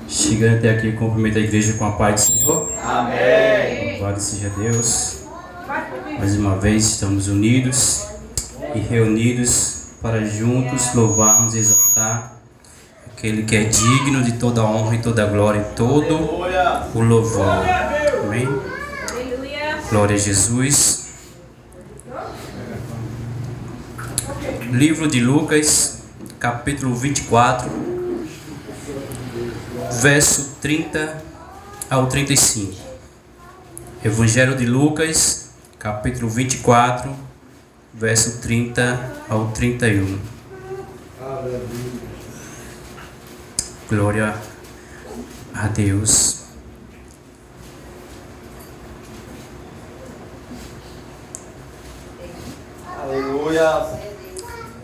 Chegando até aqui, cumprimento a igreja com a paz do Senhor. Amém. Louvado seja Deus. Mais uma vez estamos unidos e reunidos para juntos louvarmos e exaltar aquele que é digno de toda a honra e toda a glória e todo o louvor. Amém? Glória a Jesus. Livro de Lucas, capítulo 24, verso 30 ao 35. Evangelho de Lucas, capítulo 24, verso 30 ao 31. Glória a Deus. Aleluia.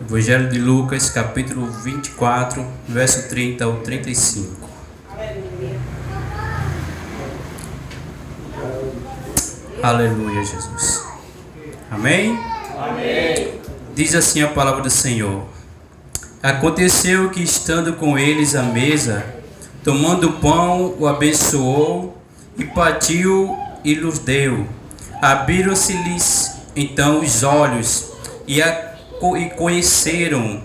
Evangelho de Lucas, capítulo 24, verso 30 ao 35. Aleluia, Jesus. Amém? Amém. Diz assim a palavra do Senhor. Aconteceu que, estando com eles à mesa, tomando o pão, o abençoou e partiu e lhes deu. Abriram-se-lhes então os olhos e conheceram,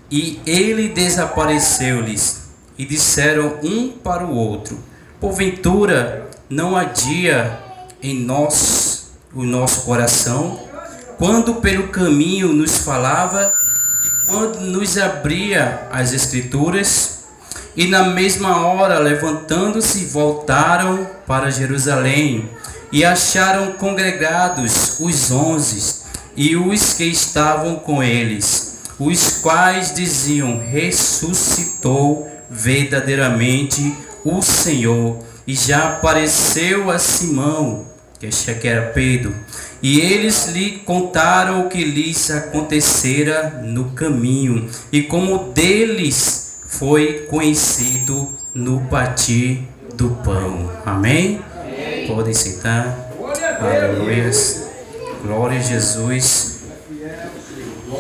e ele desapareceu-lhes, e disseram um para o outro: porventura não há dia em nós o nosso coração, quando pelo caminho nos falava, quando nos abria as Escrituras? E na mesma hora, levantando-se, voltaram para Jerusalém, e acharam congregados os 11 e os que estavam com eles, os quais diziam: ressuscitou verdadeiramente o Senhor, e já apareceu a Simão, que era Pedro. E eles lhe contaram o que lhes acontecera no caminho, e como deles foi conhecido no partir do pão. Amém? Amém. Podem sentar. Aleluia. Glória a Jesus.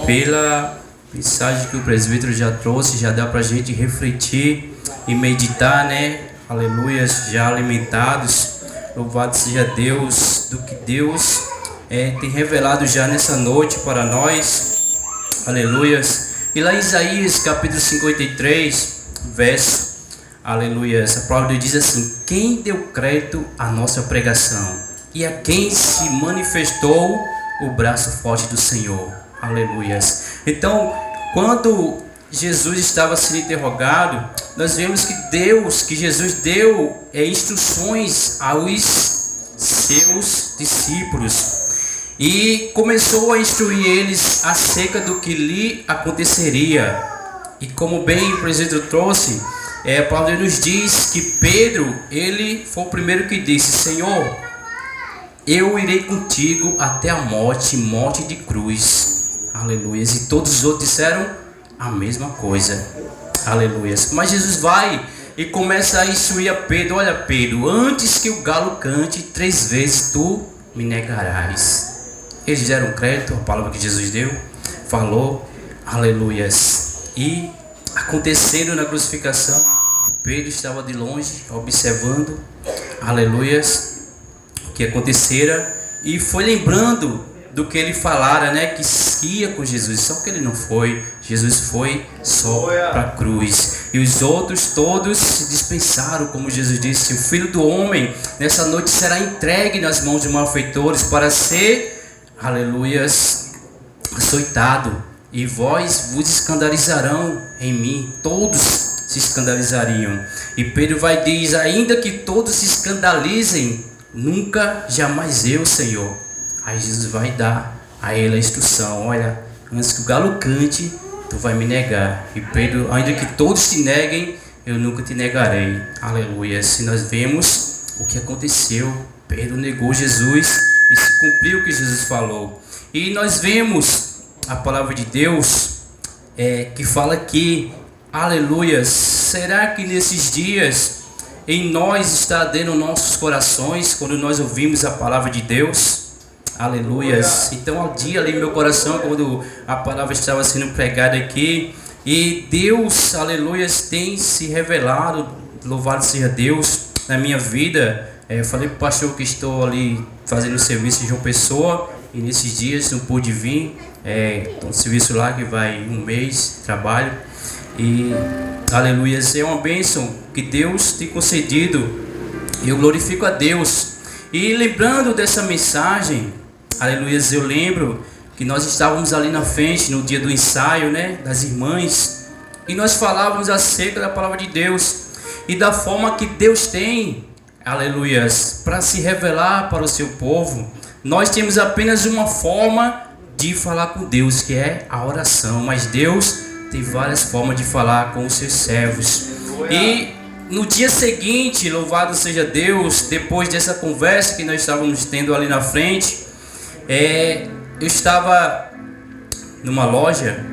Pela mensagem que o presbítero já trouxe, já dá para a gente refletir e meditar, né? Aleluia, já alimentados. Louvado seja Deus do que Deus tem revelado já nessa noite para nós. Aleluia. E lá em Isaías capítulo 53, verso, aleluia, a palavra diz assim: quem deu crédito à nossa pregação? E a quem se manifestou o braço forte do Senhor. Aleluias. Então, quando Jesus estava sendo interrogado, nós vemos que Jesus deu instruções aos seus discípulos e começou a instruir eles acerca do que lhe aconteceria. E como bem o presbítero trouxe, a palavra nos diz que Pedro, ele foi o primeiro que disse: Senhor, eu irei contigo até a morte de cruz. Aleluia. E todos os outros disseram a mesma coisa. Aleluia. Mas Jesus vai e começa a instruir a Pedro: olha, Pedro, antes que o galo cante 3 vezes, tu me negarás. Eles deram crédito à palavra que Jesus deu, falou. Aleluia. E acontecendo na crucificação, Pedro estava de longe observando. Aleluia. Que acontecera, e foi lembrando do que ele falara, né, que ia com Jesus. Só que ele não foi. Jesus foi só para a cruz, e os outros todos se dispensaram. Como Jesus disse: o Filho do Homem nessa noite será entregue nas mãos de malfeitores para ser, aleluias, açoitado, e vós vos escandalizarão em mim. Todos se escandalizariam. E Pedro vai e diz: ainda que todos se escandalizem, nunca, jamais eu, Senhor. Aí Jesus vai dar a ele a instrução: olha, antes que o galo cante, tu vai me negar. E Pedro: ainda que todos te neguem, eu nunca te negarei. Aleluia. Se nós vemos o que aconteceu, Pedro negou Jesus e se cumpriu o que Jesus falou. E nós vemos a palavra de Deus que fala que, aleluia, será que nesses dias em nós está ardendo nossos corações quando nós ouvimos a palavra de Deus? Aleluias. Então, ao dia ali meu coração, quando a palavra estava sendo pregada aqui, e Deus, aleluias, tem se revelado louvado seja Deus, na minha vida, falei para o pastor que estou ali fazendo serviço em João Pessoa, e nesses dias não pude vir, um serviço lá que vai um mês, trabalho, e aleluia, é uma bênção que Deus tem concedido, e eu glorifico a Deus. E lembrando dessa mensagem, aleluia, eu lembro que nós estávamos ali na frente no dia do ensaio, né, das irmãs, e nós falávamos acerca da palavra de Deus e da forma que Deus tem, aleluia, para se revelar para o seu povo. Nós temos apenas uma forma de falar com Deus, que é a oração, mas Deus tem várias formas de falar com os seus servos. E no dia seguinte, louvado seja Deus, depois dessa conversa que nós estávamos tendo ali na frente, eu estava numa loja,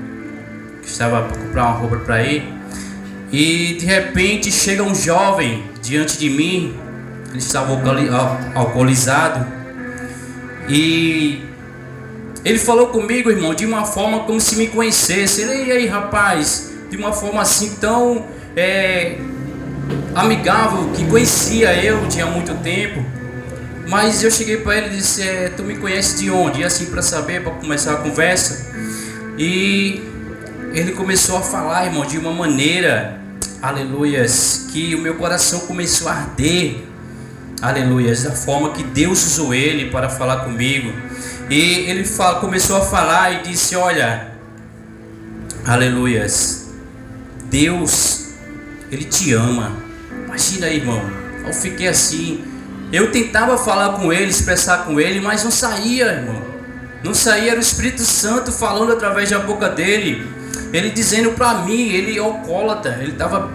estava para comprar uma roupa para ir, e de repente chega um jovem diante de mim. Ele estava alcoolizado, e ele falou comigo, irmão, de uma forma como se me conhecesse. Ele, e aí, rapaz, de uma forma assim tão amigável, que conhecia eu tinha muito tempo. Mas eu cheguei para ele e disse, tu me conhece de onde? E assim, para saber, para começar a conversa. E ele começou a falar, irmão, de uma maneira, aleluias, que o meu coração começou a arder, aleluias, da forma que Deus usou ele para falar comigo. E ele começou a falar e disse, olha, aleluias, Deus, Ele te ama. Imagina aí, irmão, eu fiquei assim, eu tentava falar com ele, expressar com ele, mas não saía, irmão, não saía, era o Espírito Santo falando através da boca dele, ele dizendo para mim, ele é alcoólatra, ele estava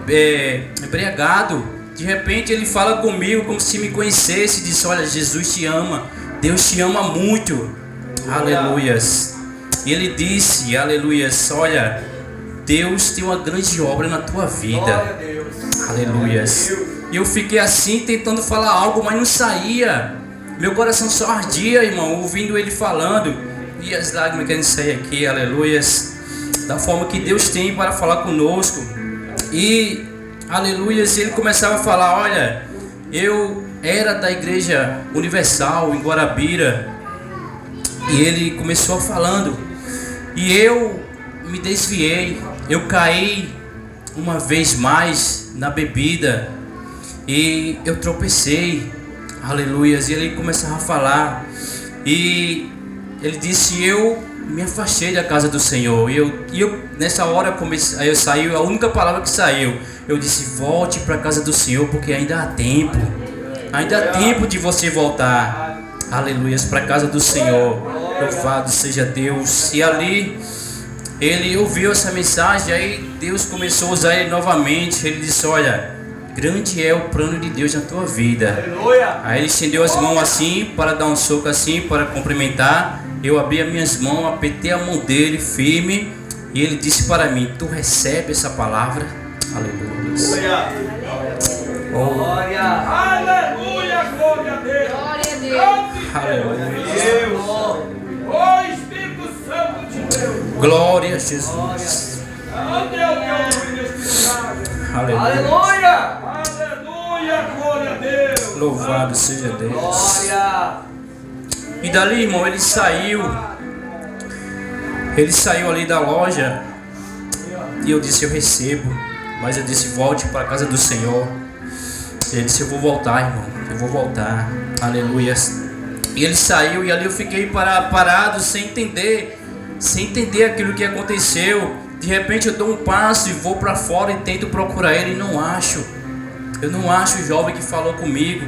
embriagado. De repente ele fala comigo como se me conhecesse, disse, olha, Jesus te ama, Deus te ama muito, aleluias. E ele disse, aleluias, olha, Deus tem uma grande obra na tua vida, aleluias. E eu fiquei assim, tentando falar algo, mas não saía, meu coração só ardia, irmão, ouvindo ele falando, e as lágrimas querem sair aqui, aleluias, da forma que Deus tem para falar conosco. E aleluia, ele começava a falar, olha, eu era da Igreja Universal em Guarabira, e ele começou falando, e eu me desviei, eu caí uma vez mais na bebida, e eu tropecei, aleluia, e ele começava a falar, e ele disse, eu me afastei da casa do Senhor, e eu nessa hora aí eu saí, a única palavra que saiu, eu disse, volte para a casa do Senhor, porque ainda há tempo de você voltar, aleluia, para a casa do Senhor, louvado seja Deus. E ali, ele ouviu essa mensagem, aí Deus começou a usar ele novamente, ele disse, olha, grande é o plano de Deus na tua vida. Aí ele estendeu as mãos assim, para dar um soco assim, para cumprimentar. Eu abri as minhas mãos, apertei a mão dele firme, e ele disse para mim, tu recebe essa palavra? Aleluia. Glória. Aleluia, glória a Deus. Glória a Deus. Aleluia. Oh, Espírito Santo de Deus. Glória a Jesus. Onde é o teu nome neste lugar? Aleluia. Aleluia. Aleluia, glória a Deus. Louvado seja Deus. Glória. E dali, irmão, ele saiu ali da loja, e eu disse, eu recebo, mas eu disse, volte para a casa do Senhor. Ele disse, eu vou voltar, irmão, eu vou voltar, aleluia. E ele saiu, e ali eu fiquei parado, sem entender aquilo que aconteceu. De repente eu dou um passo e vou para fora e tento procurar ele, e eu não acho o jovem que falou comigo,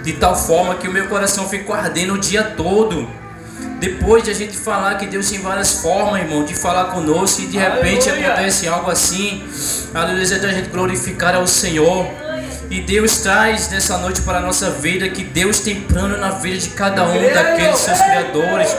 de tal forma que o meu coração ficou ardendo o dia todo. Depois de a gente falar que Deus tem várias formas, irmão, de falar conosco, e de repente acontece algo assim, aleluia, da gente glorificar ao Senhor. E Deus traz nessa noite para a nossa vida que Deus tem plano na vida de cada um daqueles seus criadores,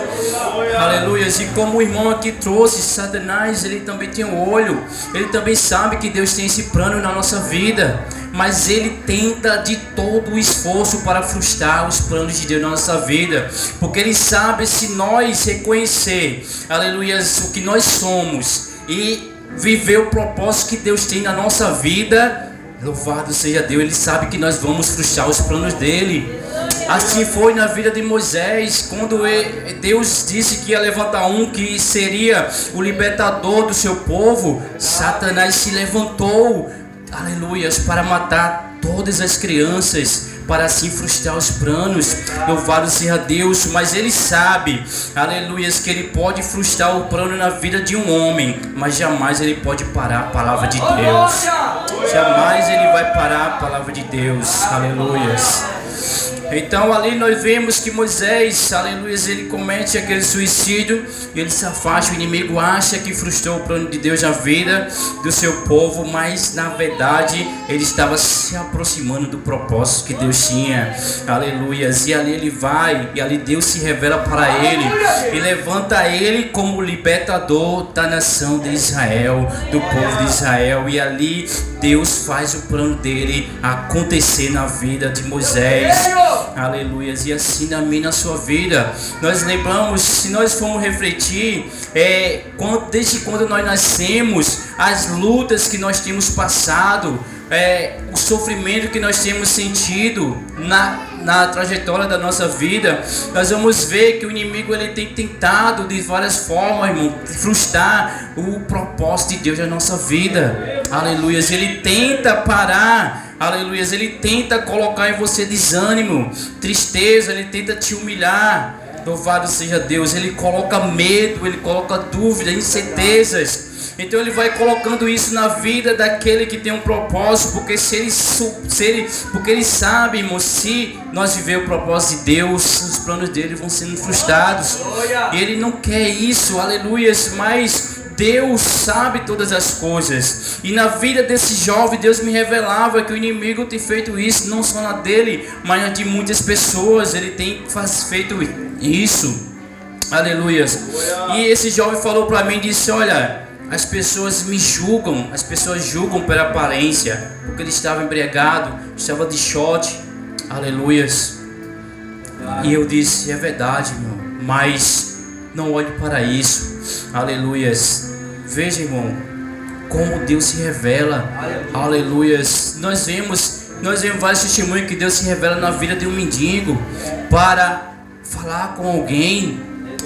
aleluia. E como o irmão aqui trouxe, Satanás, ele também tem um olho, ele também sabe que Deus tem esse plano na nossa vida, mas ele tenta de todo o esforço para frustrar os planos de Deus na nossa vida, porque ele sabe, se nós reconhecer, aleluia, o que nós somos e viver o propósito que Deus tem na nossa vida, Louvado seja Deus, ele sabe que nós vamos frustrar os planos dele. Assim foi na vida de Moisés, quando Deus disse que ia levantar um que seria o libertador do seu povo. Satanás se levantou, aleluias, para matar todas as crianças, para assim frustrar os planos. Louvado seja Deus, mas ele sabe, aleluias, que ele pode frustrar o plano na vida de um homem, mas jamais ele pode parar a palavra de Deus. Jamais ele vai parar a palavra de Deus, aleluias. Então ali nós vemos que Moisés, aleluia, ele comete aquele suicídio e ele se afasta. O inimigo acha que frustrou o plano de Deus na vida do seu povo, mas na verdade ele estava se aproximando do propósito que Deus tinha, aleluia. E ali ele vai, e ali Deus se revela para ele e levanta ele como libertador da nação de Israel, do povo de Israel. E ali Deus faz o plano dele acontecer na vida de Moisés, aleluia. E assim na minha, na sua vida, nós lembramos, se nós formos refletir, desde quando nós nascemos, as lutas que nós temos passado, o sofrimento que nós temos sentido na trajetória da nossa vida, nós vamos ver que o inimigo ele tem tentado de várias formas, irmão, frustrar o propósito de Deus na nossa vida, aleluia. Ele tenta parar, aleluia, ele tenta colocar em você desânimo, tristeza, ele tenta te humilhar. Louvado seja Deus, ele coloca medo, ele coloca dúvida, incertezas. Então ele vai colocando isso na vida daquele que tem um propósito, porque ele sabe, irmão, se nós viver o propósito de Deus, os planos dele vão sendo frustrados. E ele não quer isso, aleluia, mas Deus sabe todas as coisas. E na vida desse jovem, Deus me revelava que o inimigo tem feito isso, não só na dele, mas na de muitas pessoas. Ele tem feito isso, aleluia. E esse jovem falou para mim, disse: olha, as pessoas me julgam, as pessoas julgam pela aparência, porque ele estava embriagado, estava de short, aleluias. E eu disse: é verdade, irmão, mas não olhe para isso, aleluias. Veja, irmão, como Deus se revela, aleluias. Nós vemos vários testemunhos que Deus se revela na vida de um mendigo para falar com alguém,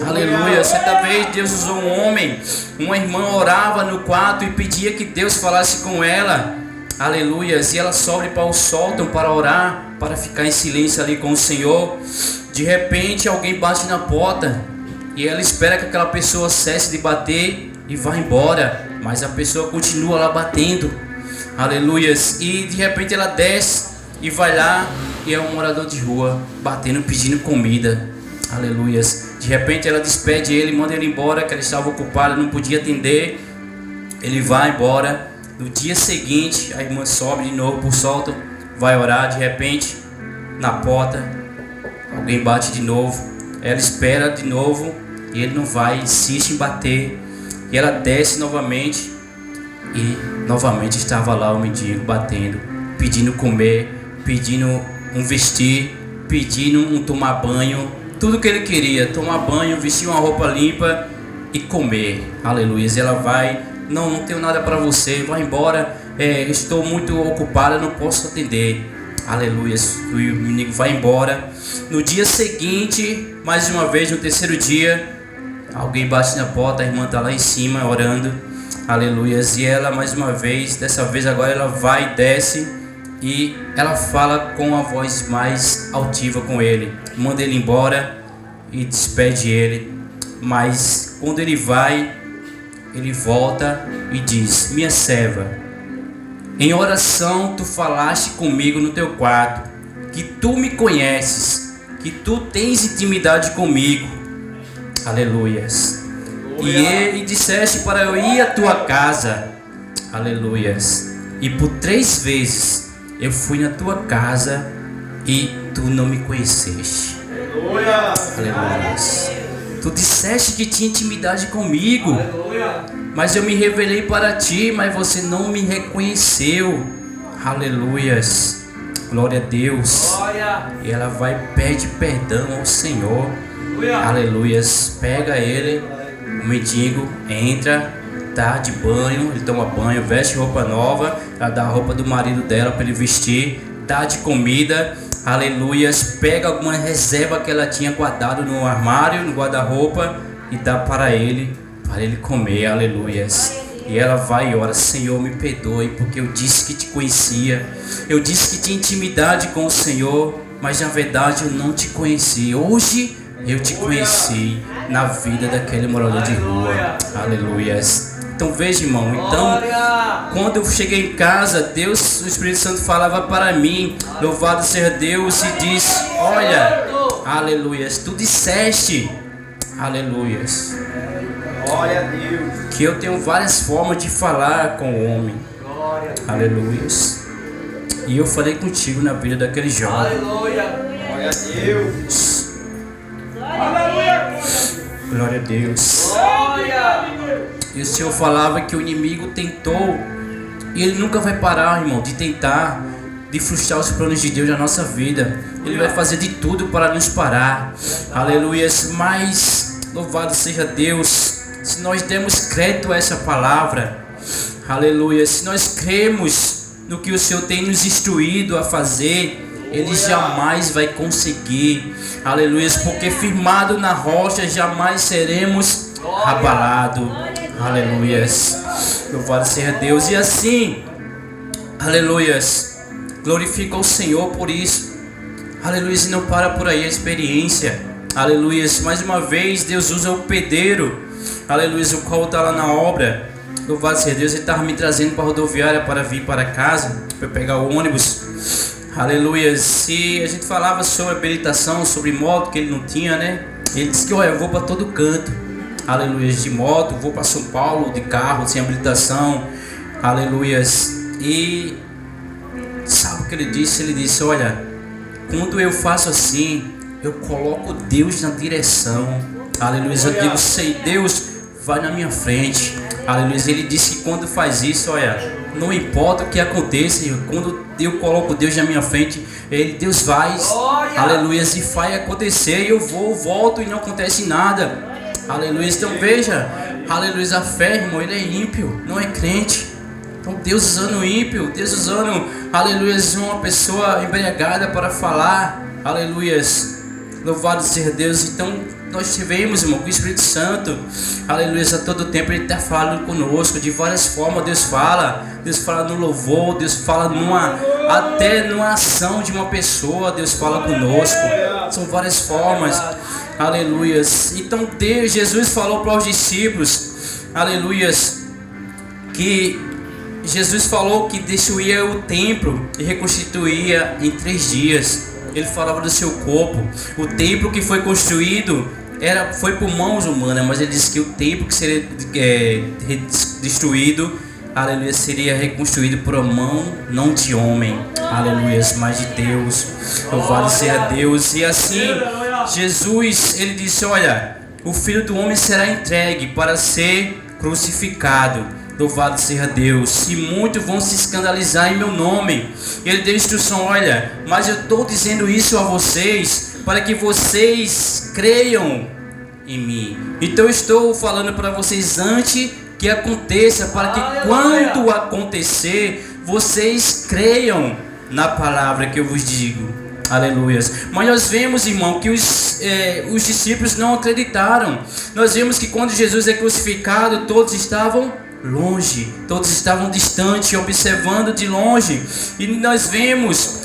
aleluia. Certa vez Deus usou um homem, uma irmã orava no quarto e pedia que Deus falasse com ela, aleluia. E ela sobe para o sótão para orar, para ficar em silêncio ali com o Senhor. De repente alguém bate na porta e ela espera que aquela pessoa cesse de bater e vá embora, mas a pessoa continua lá batendo, aleluia. E de repente ela desce e vai lá e é um morador de rua batendo, pedindo comida, aleluia. De repente ela despede ele, manda ele embora, que ela estava ocupada, não podia atender. Ele vai embora. No dia seguinte a irmã sobe de novo por sótão, vai orar. De repente na porta alguém bate de novo, ela espera de novo e ele não vai, insiste em bater. E ela desce novamente e novamente estava lá o mendigo batendo, pedindo comer, pedindo um vestir, pedindo um tomar banho. Tudo que ele queria: tomar banho, vestir uma roupa limpa e comer, aleluia. E ela vai: não tenho nada para você, vai embora, estou muito ocupada, não posso atender, aleluia. E o menino vai embora. No dia seguinte, mais uma vez, no terceiro dia, alguém bate na porta, a irmã está lá em cima orando, aleluia. E ela mais uma vez, dessa vez agora ela vai e desce e ela fala com a voz mais altiva com ele, manda ele embora e despede ele. Mas quando ele vai, ele volta e diz: minha serva, em oração tu falaste comigo no teu quarto, que tu me conheces, que tu tens intimidade comigo, aleluias. E disseste para eu ir à tua casa, aleluias. E por 3 vezes eu fui na tua casa e tu não me conheceste, aleluias. Tu disseste que tinha intimidade comigo, mas eu me revelei para ti, mas você não me reconheceu, aleluias. Glória a Deus. E ela vai e pede perdão ao Senhor, aleluias. Pega ele, o mendigo entra tá de banho, ele toma banho, veste roupa nova, ela dá a roupa do marido dela para ele vestir, dá de comida, aleluias, pega alguma reserva que ela tinha guardado no armário, no guarda-roupa e dá para ele comer, aleluias. E ela vai e ora: Senhor, me perdoe, porque eu disse que te conhecia, eu disse que tinha intimidade com o Senhor, mas na verdade eu não te conheci. Hoje eu te conheci na vida daquele morador de rua, aleluias. Então veja, irmão, então quando eu cheguei em casa, Deus, o Espírito Santo falava para mim: louvado seja Deus, e disse: olha, aleluias, tu disseste, aleluias, Glória a Deus. que eu tenho várias formas de falar com o homem, aleluias. E eu falei contigo na vida daquele jovem. Aleluia. Glória a Deus. Aleluia. Glória a Deus. Glória. E o Senhor falava que o inimigo tentou, e ele nunca vai parar, irmão, de tentar, de frustrar os planos de Deus na nossa vida. Ele vai fazer de tudo para nos parar, aleluias. Mas louvado seja Deus, se nós demos crédito a essa palavra, aleluia, se nós cremos no que o Senhor tem nos instruído a fazer, ele jamais vai conseguir, aleluia, porque firmado na rocha jamais seremos abalados, aleluia. Louvado seja Deus. E assim, aleluia, glorifica o Senhor por isso, aleluia. E não para por aí a experiência, aleluia. Mais uma vez Deus usa o pedreiro, aleluia, o qual está lá na obra. Louvado seja Deus, ele estava me trazendo para a rodoviária para vir para casa, para pegar o ônibus, aleluia. E a gente falava sobre habilitação, sobre moto, que ele não tinha, né? Ele disse que: olha, eu vou para todo canto, aleluia, de moto, vou para São Paulo de carro, sem habilitação, aleluia. E sabe o que ele disse? Ele disse: olha, quando eu faço assim, eu coloco Deus na direção, aleluia. Eu digo: sei, Deus, vai na minha frente, aleluia. Ele disse que quando faz isso, olha, não importa o que aconteça, quando eu coloco Deus na minha frente, Deus vai, aleluia, e vai acontecer, e eu volto e não acontece nada, aleluia. Então veja, aleluia, a fé, irmão, ele é ímpio, não é crente. Então Deus usando o ímpio, Deus usando, aleluia, uma pessoa embriagada para falar, aleluia. Louvado seja Deus. Então nós tivemos, irmão, com o Espírito Santo, aleluia, a todo tempo ele está falando conosco de várias formas. Deus fala no louvor, Deus fala até numa ação de uma pessoa, Deus fala conosco. São várias formas, aleluia. Então Jesus falou para os discípulos, aleluia, que Jesus falou que destruía o templo e reconstituía em 3 dias. Ele falava do seu corpo. O templo que foi construído foi por mãos humanas, mas ele disse que o templo que seria destruído, aleluia, seria reconstruído por uma mão não de homem, aleluia, mas de Deus. Louvado seja Deus. E assim Jesus, ele disse: olha, o Filho do Homem será entregue para ser crucificado. Louvado seja Deus. E muitos vão se escandalizar em meu nome. Ele deu instrução: olha, mas eu estou dizendo isso a vocês para que vocês creiam em mim. Então eu estou falando para vocês antes que aconteça, para que quando acontecer, vocês creiam na palavra que eu vos digo. Aleluia. Mas nós vemos, irmão, que os discípulos não acreditaram. Nós vemos que quando Jesus é crucificado, todos estavam longe, todos estavam distantes, observando de longe. E nós vemos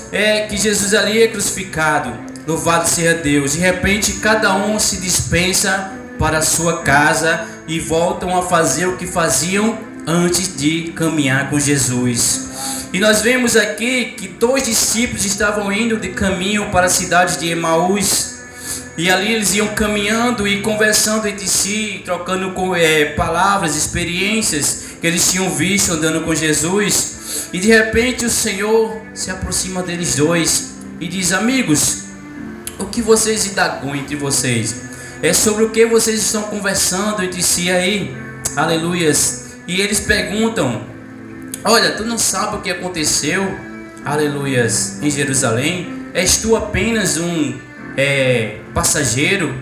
que Jesus ali é crucificado. Louvado seja Deus. De repente cada um se dispensa para a sua casa e voltam a fazer o que faziam antes de caminhar com Jesus. E nós vemos aqui que 2 discípulos estavam indo de caminho para a cidade de Emaús. E ali eles iam caminhando e conversando entre si, trocando palavras, experiências que eles tinham visto andando com Jesus. E de repente o Senhor se aproxima deles 2 e diz: amigos, o que vocês indagam entre vocês? É sobre o que vocês estão conversando entre si aí? Aleluias. E eles perguntam: olha, tu não sabe o que aconteceu, aleluias, em Jerusalém? És tu apenas um passageiro?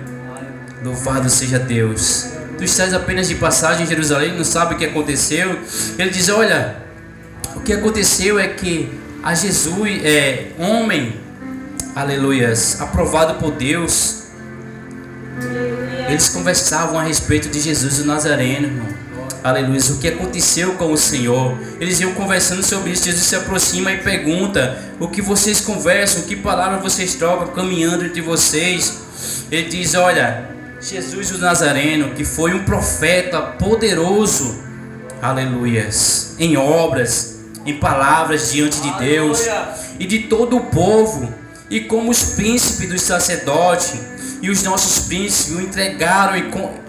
Louvado seja Deus. tu estás apenas de passagem em Jerusalém, não sabe o que aconteceu. Ele diz, olha, o que aconteceu é que a Jesus, homem, aleluias, aprovado por Deus, eles conversavam a respeito de Jesus o Nazareno, irmão. Aleluia, o que aconteceu com o Senhor. Eles iam conversando sobre isso. Jesus se aproxima e pergunta: o que vocês conversam, que palavras vocês trocam caminhando entre vocês? Ele diz, olha, Jesus o Nazareno, que foi um profeta poderoso, aleluias, em obras, em palavras diante de Deus e de todo o povo, e como os príncipes dos sacerdotes e os nossos príncipes o entregaram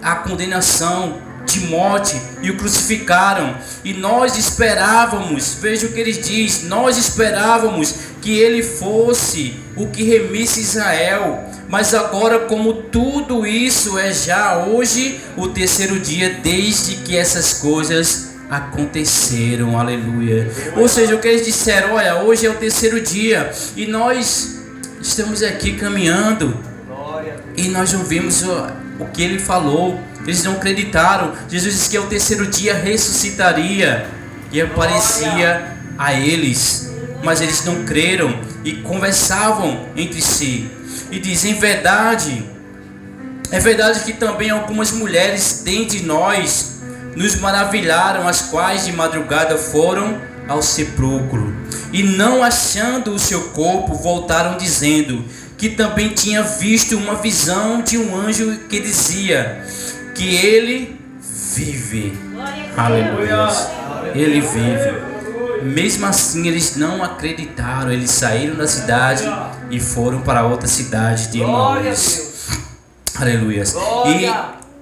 à condenação de morte e o crucificaram, e nós esperávamos, veja o que ele diz, nós esperávamos que ele fosse o que remisse Israel, mas agora, como tudo isso é já hoje o terceiro dia desde que essas coisas aconteceram, aleluia. Ou seja, o que eles disseram, olha, hoje é o terceiro dia e nós estamos aqui caminhando e nós não vimos o que ele falou. Eles não acreditaram. Jesus disse que ao terceiro dia ressuscitaria e aparecia a eles, mas eles não creram e conversavam entre si e dizem, é verdade que também algumas mulheres dentre nós nos maravilharam, as quais de madrugada foram ao sepulcro e não achando o seu corpo voltaram dizendo que também tinha visto uma visão de um anjo que dizia que ele vive. Aleluia. Ele vive. Mesmo assim eles não acreditaram. Eles saíram da cidade e foram para outra cidade de Emaús. Aleluia. E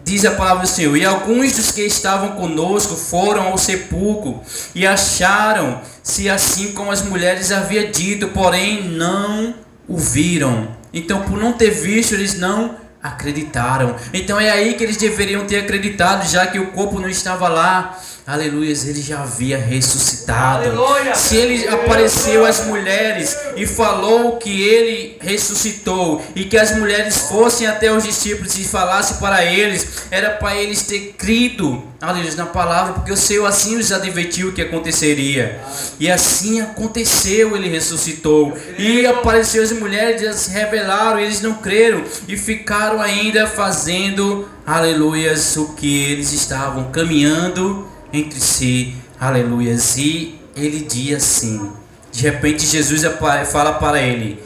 diz a palavra do Senhor, e alguns dos que estavam conosco foram ao sepulcro e acharam se assim como as mulheres havia dito, porém não o viram. Então, por não ter visto, eles não acreditaram. Então é aí que eles deveriam ter acreditado, já que o corpo não estava lá. Aleluia, ele já havia ressuscitado. Aleluia. Se ele apareceu às mulheres e falou que ele ressuscitou e que as mulheres fossem até os discípulos e falassem para eles, era para eles ter crido, aleluia, na palavra, porque o Senhor assim os advertiu que aconteceria. E assim aconteceu, ele ressuscitou. E apareceu as mulheres, elas se revelaram, eles não creram e ficaram ainda fazendo, aleluia, o que eles estavam caminhando entre si, aleluia. E ele diz assim, de repente Jesus fala para ele,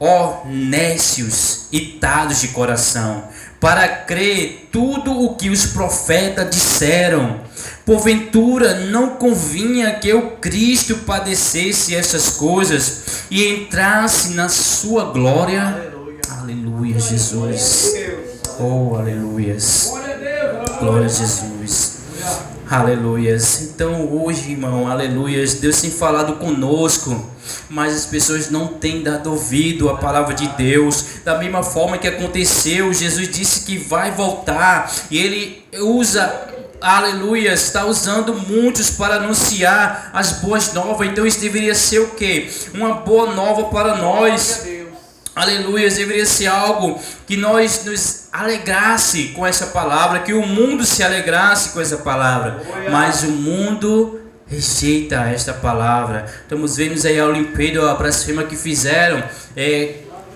ó nécios e tardos de coração, para crer tudo o que os profetas disseram, porventura não convinha que o Cristo padecesse essas coisas e entrasse na sua glória? Aleluia, Jesus. Oh, aleluia. Glória a Jesus. Aleluias. Então hoje, irmão, aleluias, Deus tem falado conosco, mas as pessoas não têm dado ouvido à palavra de Deus. Da mesma forma que aconteceu, Jesus disse que vai voltar e ele usa, aleluia, está usando muitos para anunciar as boas novas. Então isso deveria ser o quê? Uma boa nova para nós. Aleluia, deveria ser algo que nós nos alegrasse com essa palavra, que o mundo se alegrasse com essa palavra, mas o mundo rejeita esta palavra. Estamos vendo aí a Olimpíada, a blasfêmia que fizeram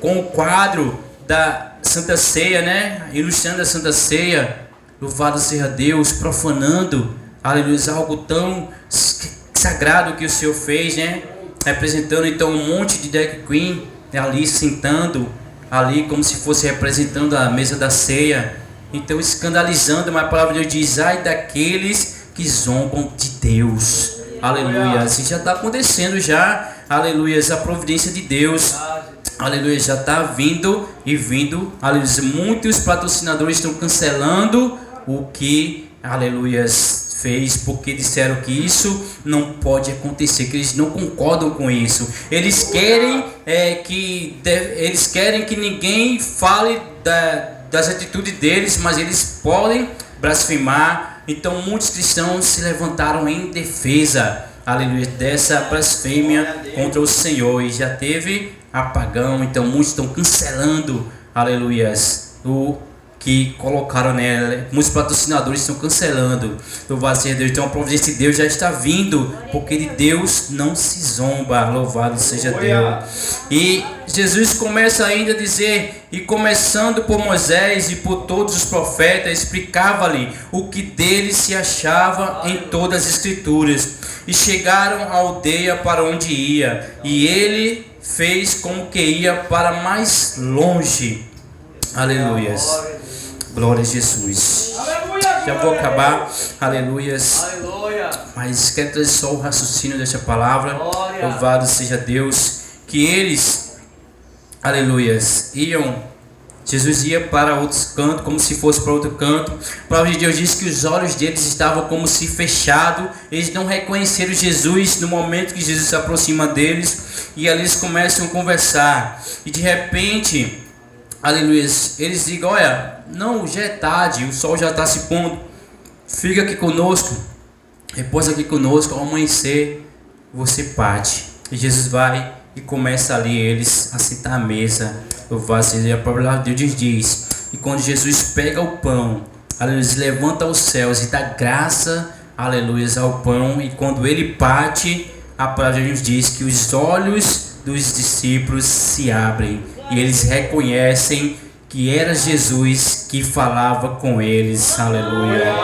com o quadro da Santa Ceia, né? Ilustrando a Santa Ceia. Louvado seja Deus, profanando, aleluia, algo tão sagrado que o Senhor fez, né? Representando então um monte de drag queen ali sentando ali como se fosse representando a mesa da ceia, então escandalizando. Mas a palavra de Deus diz, ai daqueles que zombam de Deus. Aleluia, assim já está acontecendo já, aleluia, a providência de Deus, aleluia, já está vindo e vindo, aleluia. Muitos patrocinadores estão cancelando o que, aleluia, fez, porque disseram que isso não pode acontecer, que eles não concordam com isso. Eles querem que ninguém fale das atitudes deles, mas eles podem blasfemar. Então muitos cristãos se levantaram em defesa, aleluia, dessa blasfêmia contra o Senhor, e já teve apagão. Então muitos estão cancelando, aleluia, que colocaram nela. Muitos patrocinadores estão cancelando. Louvado seja Deus. Então a providência de Deus já está vindo, porque de Deus não se zomba. Louvado seja Deus. E Jesus começa ainda a dizer, e começando por Moisés e por todos os profetas, explicava-lhe o que dele se achava em todas as escrituras. E chegaram à aldeia para onde ia, e ele fez como que ia para mais longe. Aleluias. Glória a Jesus. Já vou acabar. Aleluias. Mas quero trazer só o raciocínio desta palavra. Louvado seja Deus. Que eles, aleluias, Jesus ia para outro canto, como se fosse para outro canto. A palavra de Deus diz que os olhos deles estavam como se fechados. Eles não reconheceram Jesus no momento que Jesus se aproxima deles. E ali eles começam a conversar. E de repente, aleluia, eles dizem, olha, não, já é tarde, o sol já está se pondo, fica aqui conosco, repousa aqui conosco, ao amanhecer você parte. E Jesus vai e começa ali eles a sentar à mesa. E a palavra de Deus diz, e quando Jesus pega o pão, aleluia, levanta aos céus e dá graça, aleluia, ao pão, e quando ele parte, a palavra de Deus diz que os olhos dos discípulos se abrem e eles reconhecem que era Jesus que falava com eles, aleluia.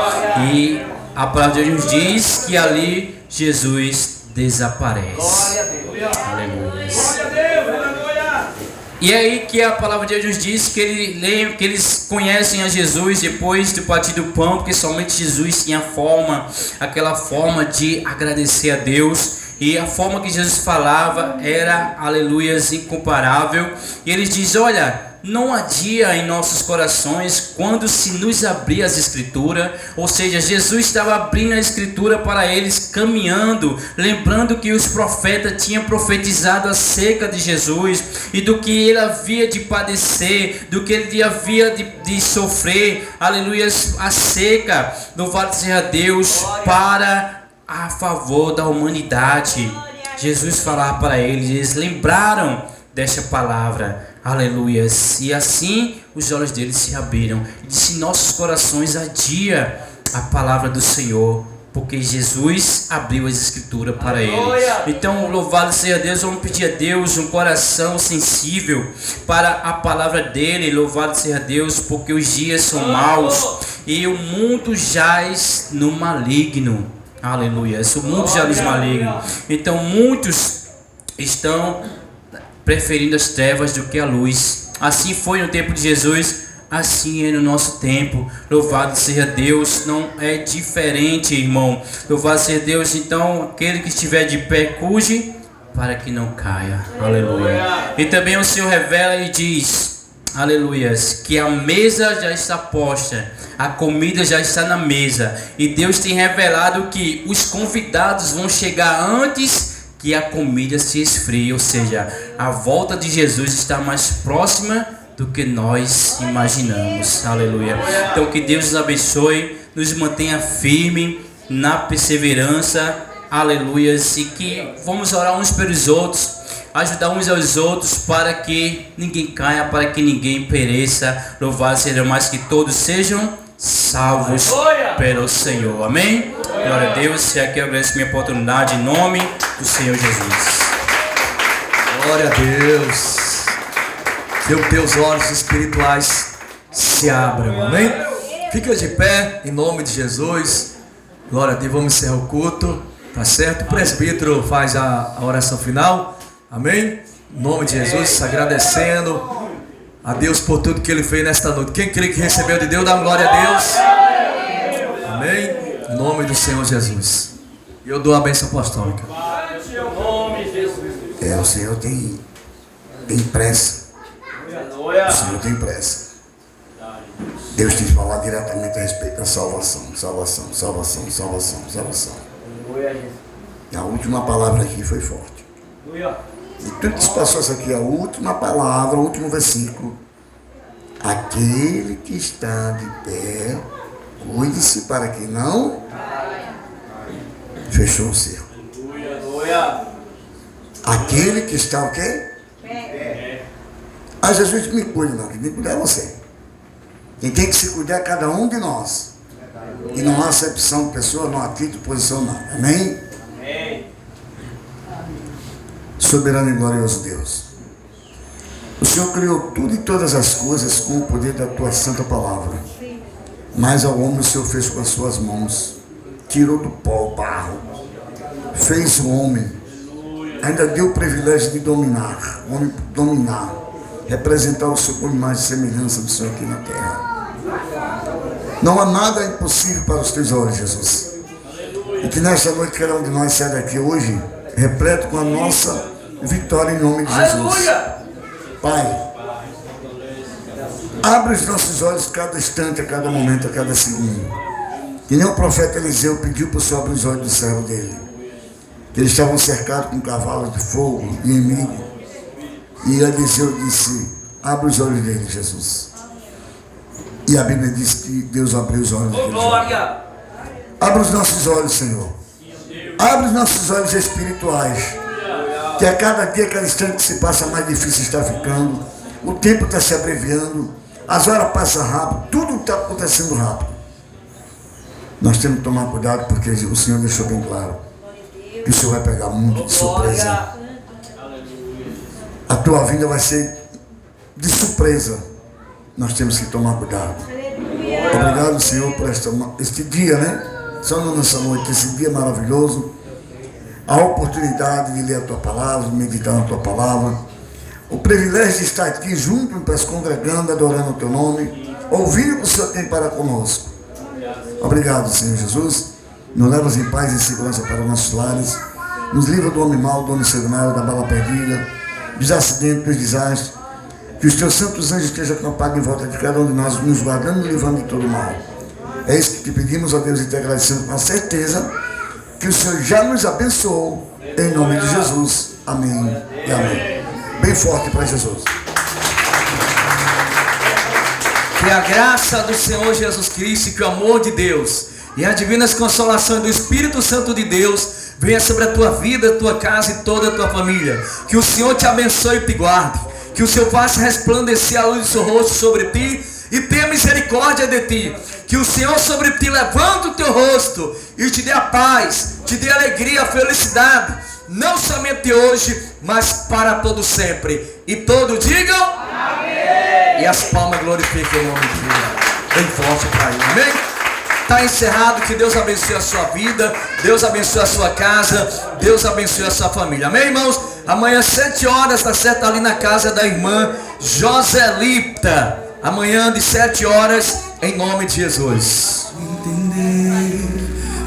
E a palavra de Deus diz que ali Jesus desaparece, aleluia. E é aí que a palavra de Deus diz que eles conhecem a Jesus depois do partir do pão, porque somente Jesus tinha aquela forma de agradecer a Deus. E a forma que Jesus falava era, aleluias, incomparável. E ele diz, olha, não há dia em nossos corações quando se nos abrir as escrituras. Ou seja, Jesus estava abrindo a escritura para eles, caminhando, lembrando que os profetas tinham profetizado acerca de Jesus e do que ele havia de padecer, do que ele havia de sofrer, aleluias, acerca, louvado seja Deus, a favor da humanidade. Jesus falava para eles lembraram desta palavra, aleluias, e assim os olhos deles se abriram, e disse, nossos corações adia a palavra do Senhor, porque Jesus abriu as escrituras para ele. Então, louvado seja Deus, vamos pedir a Deus um coração sensível para a palavra dele, louvado seja Deus, porque os dias são maus, e o mundo jaz no maligno. Aleluia, o mundo já nos maligno. Então muitos estão preferindo as trevas do que a luz. Assim foi no tempo de Jesus, assim é no nosso tempo. Louvado seja Deus, não é diferente, irmão. Louvado seja Deus. Então aquele que estiver de pé, cuide para que não caia. Aleluia. E também o Senhor revela e diz, aleluias, que a mesa já está posta, a comida já está na mesa, e Deus tem revelado que os convidados vão chegar antes que a comida se esfrie, ou seja, a volta de Jesus está mais próxima do que nós imaginamos, aleluia. Então que Deus nos abençoe, nos mantenha firme na perseverança, aleluia, e que vamos orar uns pelos outros, ajudar uns aos outros para que ninguém caia, para que ninguém pereça. Louvado seja mais que todos sejam salvos pelo Senhor. Amém? Glória a Deus. E aqui eu agradeço minha oportunidade em nome do Senhor Jesus. Glória a Deus. Que os teus olhos espirituais se abram. Amém? Fica de pé em nome de Jesus. Glória a Deus. Vamos encerrar o culto. Tá certo? O presbítero faz a oração final. Amém? Em nome de Jesus, agradecendo a Deus por tudo que Ele fez nesta noite. Quem crê que recebeu de Deus, dá glória a Deus. Amém? Em nome do Senhor Jesus. E eu dou a bênção apostólica. O Senhor tem pressa. O Senhor tem pressa. Deus tem que falar diretamente a respeito da salvação. Salvação, salvação, salvação, salvação. A última palavra aqui foi forte. E tudo que se passou isso aqui, a última palavra, o último versículo. Aquele que está de pé, cuide-se para que não fechou o cerco. Aquele que está o quê? Jesus me cuide, não, que me cuide é você. Quem tem que se cuidar é cada um de nós. E não há acepção de pessoa, não há título, posição, nada. Amém? Soberano e glorioso Deus, o Senhor criou tudo e todas as coisas com o poder da tua santa palavra. Mas ao homem o Senhor fez com as suas mãos, tirou do pó o barro, fez o homem, ainda deu o privilégio de dominar, o homem dominar, representar o Senhor com imagem e semelhança do Senhor aqui na terra. Não há nada impossível para os teus olhos, Jesus. E que nesta noite cada um de nós saia daqui hoje repleto com a nossa vitória em nome de Jesus. Pai, abre os nossos olhos cada instante, a cada momento, a cada segundo. Que nem o profeta Eliseu pediu para o Senhor abrir os olhos do servo dele. Que eles estavam cercados com cavalos de fogo, inimigo. E Eliseu disse, abre os olhos dele, Jesus. E a Bíblia diz que Deus abriu os olhos dele. Abre os nossos olhos, Senhor. Abre os nossos olhos espirituais. Que a cada dia, cada instante que se passa, mais difícil está ficando. O tempo está se abreviando. As horas passam rápido. Tudo está acontecendo rápido. Nós temos que tomar cuidado, porque o Senhor deixou bem claro que o Senhor vai pegar muito de surpresa. A tua vida vai ser de surpresa. Nós temos que tomar cuidado. Obrigado, Senhor, por este dia, né? Só nessa noite, esse dia maravilhoso. A oportunidade de ler a tua palavra, de meditar na tua palavra. O privilégio de estar aqui junto, congregando, adorando o teu nome, ouvindo o que o Senhor tem para conosco. Obrigado, Senhor Jesus. Nos levas em paz e segurança para nossos lares. Nos livra do homem mau, do homem sanguinário, da bala perdida, dos acidentes, dos desastres. Que os teus santos anjos estejam acampados em volta de cada um de nós, nos guardando e livrando de todo mal. É isso que te pedimos, ó Deus, e te agradecemos com a certeza que o Senhor já nos abençoou, em nome de Jesus. Amém e amém. Bem forte para Jesus. Que a graça do Senhor Jesus Cristo, que o amor de Deus e a divina consolação do Espírito Santo de Deus venha sobre a tua vida, a tua casa e toda a tua família. Que o Senhor te abençoe e te guarde. Que o Senhor faça resplandecer a luz do seu rosto sobre ti e tenha misericórdia de ti. Que o Senhor sobre ti levante o teu rosto e te dê a paz, te dê a alegria, a felicidade, não somente hoje, mas para todo sempre. E todos digam amém. E as palmas glorifiquem o nome de Deus. Bem forte para ele, amém? Está encerrado. Que Deus abençoe a sua vida, Deus abençoe a sua casa, Deus abençoe a sua família, amém, irmãos? Amanhã 7 horas, está certo, ali na casa da irmã Joselita. Amanhã de 7 horas, em nome de Jesus. Entender,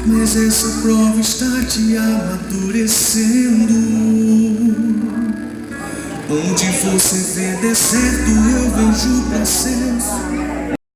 mas essa prova está te amadurecendo. Onde você vê deserto, eu vejo prazer.